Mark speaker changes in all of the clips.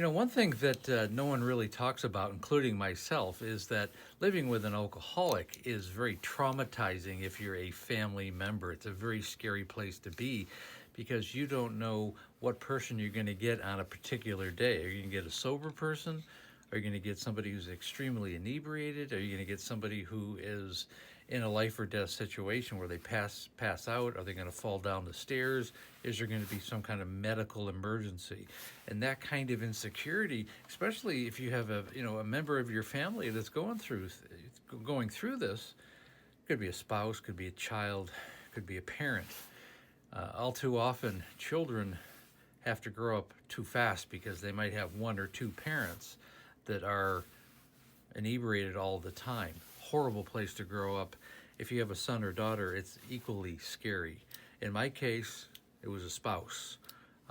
Speaker 1: One thing that no one really talks about, including myself, is that living with an alcoholic is very traumatizing if you're a family member. It's a very scary place to be because you don't know what person you're going to get on a particular day. Are you going to get a sober person? Are you going to get somebody who's extremely inebriated? Are you going to get somebody who is in a life or death situation where they pass out? Are they going to fall down the stairs? Is there going to be some kind of medical emergency? And that kind of insecurity, especially if you have a member of your family that's going through this, could be a spouse, could be a child, could be a parent. All too often, children have to grow up too fast because they might have one or two parents that are inebriated all the time. Horrible place to grow up. If you have a son or daughter, it's equally scary. In my case, it was a spouse.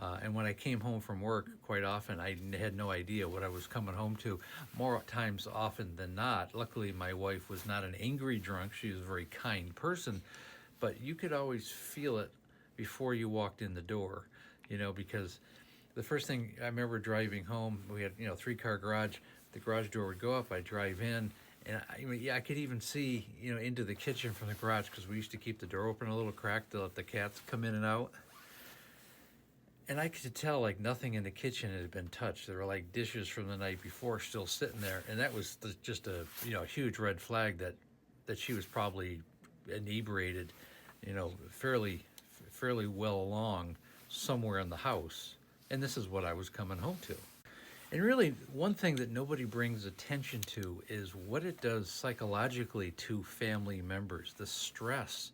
Speaker 1: And when I came home from work, quite often I had no idea what I was coming home to. More times often than not, luckily my wife was not an angry drunk. She was a very kind person, but you could always feel it before you walked in the door, because the first thing I remember driving home, we had, 3-car garage. The garage door would go up. I'd drive in, and I could even see, into the kitchen from the garage because we used to keep the door open a little crack to let the cats come in and out. And I could tell like nothing in the kitchen had been touched. There were like dishes from the night before still sitting there, and that was just a huge red flag that she was probably inebriated, fairly well along somewhere in the house. And this is what I was coming home to. And really, one thing that nobody brings attention to is what it does psychologically to family members. The stress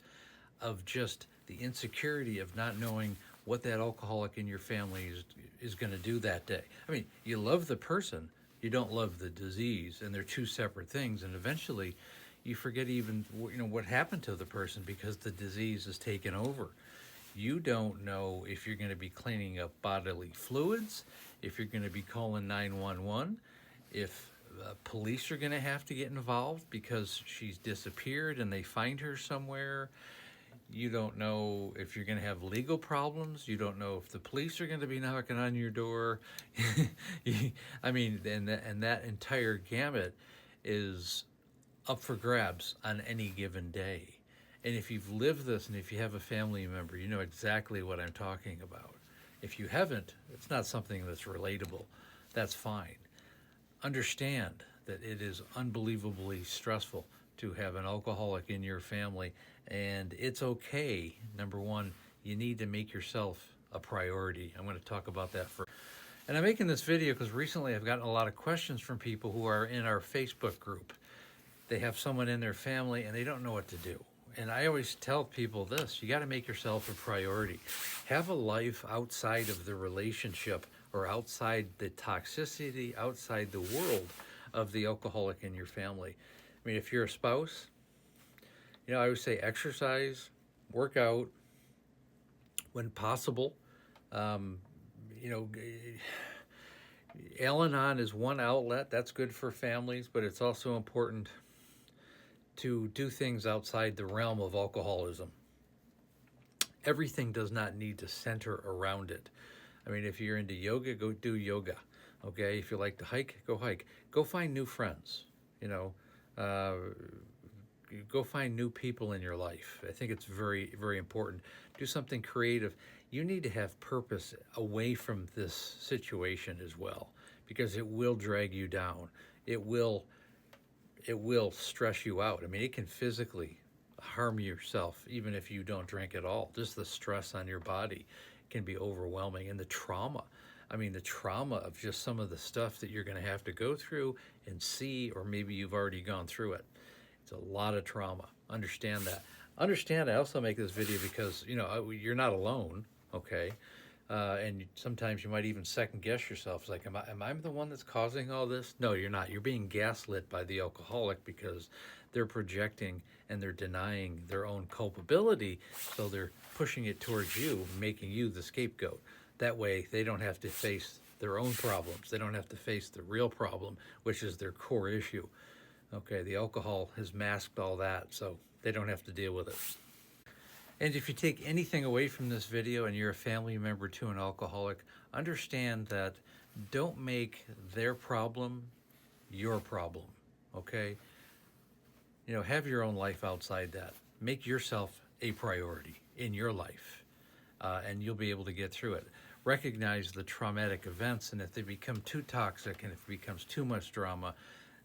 Speaker 1: of just the insecurity of not knowing what that alcoholic in your family is going to do that day. I mean, you love the person, you don't love the disease, and they're two separate things. And eventually, you forget even what happened to the person because the disease is taken over. You don't know if you're going to be cleaning up bodily fluids, if you're going to be calling 911, if police are going to have to get involved because she's disappeared and they find her somewhere. You don't know if you're going to have legal problems. You don't know if the police are going to be knocking on your door. I mean, and that entire gamut is up for grabs on any given day. And if you've lived this and if you have a family member, you know exactly what I'm talking about. If you haven't, it's not something that's relatable. That's fine. Understand that it is unbelievably stressful to have an alcoholic in your family, and it's okay. Number one, you need to make yourself a priority. I'm going to talk about that first. And I'm making this video because recently I've gotten a lot of questions from people who are in our Facebook group. They have someone in their family and they don't know what to do. And I always tell people this: you got to make yourself a priority. Have a life outside of the relationship or outside the toxicity, outside the world of the alcoholic in your family. I mean, if you're a spouse, I would say exercise, work out when possible. Al-Anon is one outlet. That's good for families, but it's also important to do things outside the realm of alcoholism. Everything does not need to center around it. I mean, if you're into yoga, go do yoga. Okay, if you like to hike, go hike. Go find new friends. Go find new people in your life. I think it's very, very important. Do something creative. You need to have purpose away from this situation as well, because it will drag you down. It will stress you out. I mean, it can physically harm yourself even if you don't drink at all. Just the stress on your body can be overwhelming. And the trauma of just some of the stuff that you're going to have to go through and see, or maybe you've already gone through it. It's a lot of trauma. Understand that. I also make this video because, you're not alone, okay? And sometimes you might even second guess yourself. It's like, am I the one that's causing all this? No, you're not. You're being gaslit by the alcoholic because they're projecting and they're denying their own culpability. So they're pushing it towards you, making you the scapegoat. That way they don't have to face their own problems. They don't have to face the real problem, which is their core issue. Okay, the alcohol has masked all that, so they don't have to deal with it. And if you take anything away from this video and you're a family member to an alcoholic, understand that don't make their problem your problem, okay? Have your own life outside that. Make yourself a priority in your life, and you'll be able to get through it. Recognize the traumatic events, and if they become too toxic and if it becomes too much drama,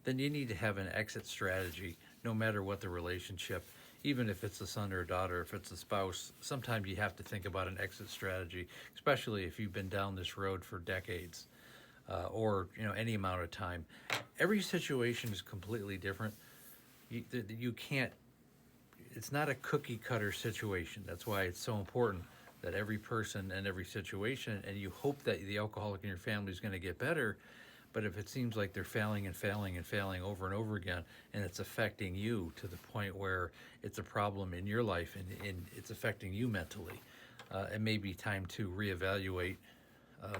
Speaker 1: then you need to have an exit strategy, no matter what the relationship. Even if it's a son or a daughter, if it's a spouse, sometimes you have to think about an exit strategy, especially if you've been down this road for decades, or any amount of time. Every situation is completely different. You can't. It's not a cookie cutter situation. That's why it's so important that every person and every situation, and you hope that the alcoholic in your family is going to get better. But if it seems like they're failing and failing and failing over and over again, and it's affecting you to the point where it's a problem in your life and it's affecting you mentally, it may be time to reevaluate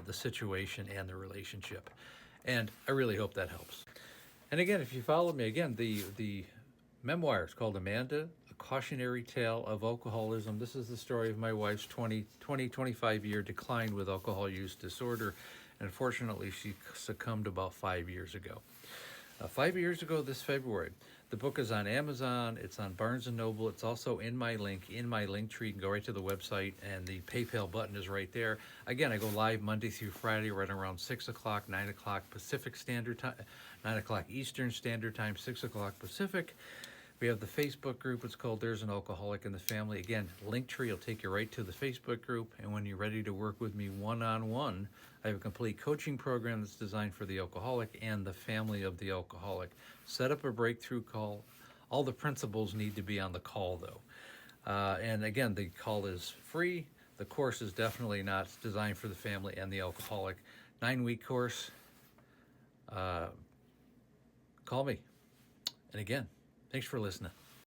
Speaker 1: the situation and the relationship. And I really hope that helps. And again, if you follow me, again, the memoir is called Amanda, A Cautionary Tale of Alcoholism. This is the story of my wife's 25-year decline with alcohol use disorder. And unfortunately, she succumbed about 5 years ago. 5 years ago this February. The book is on Amazon. It's on Barnes & Noble. It's also in my link tree. You can go right to the website, and the PayPal button is right there. Again, I go live Monday through Friday right around 6 o'clock, 9 o'clock Pacific Standard Time, 9 o'clock Eastern Standard Time, 6 o'clock Pacific. We have the Facebook group. It's called There's an Alcoholic in the Family. Again, Linktree will take you right to the Facebook group. And when you're ready to work with me one-on-one, I have a complete coaching program that's designed for the alcoholic and the family of the alcoholic. Set up a breakthrough call. All the principles need to be on the call, though. And again, the call is free. The course is definitely not designed for the family and the alcoholic. 9-week course. Call me. And again, thanks for listening.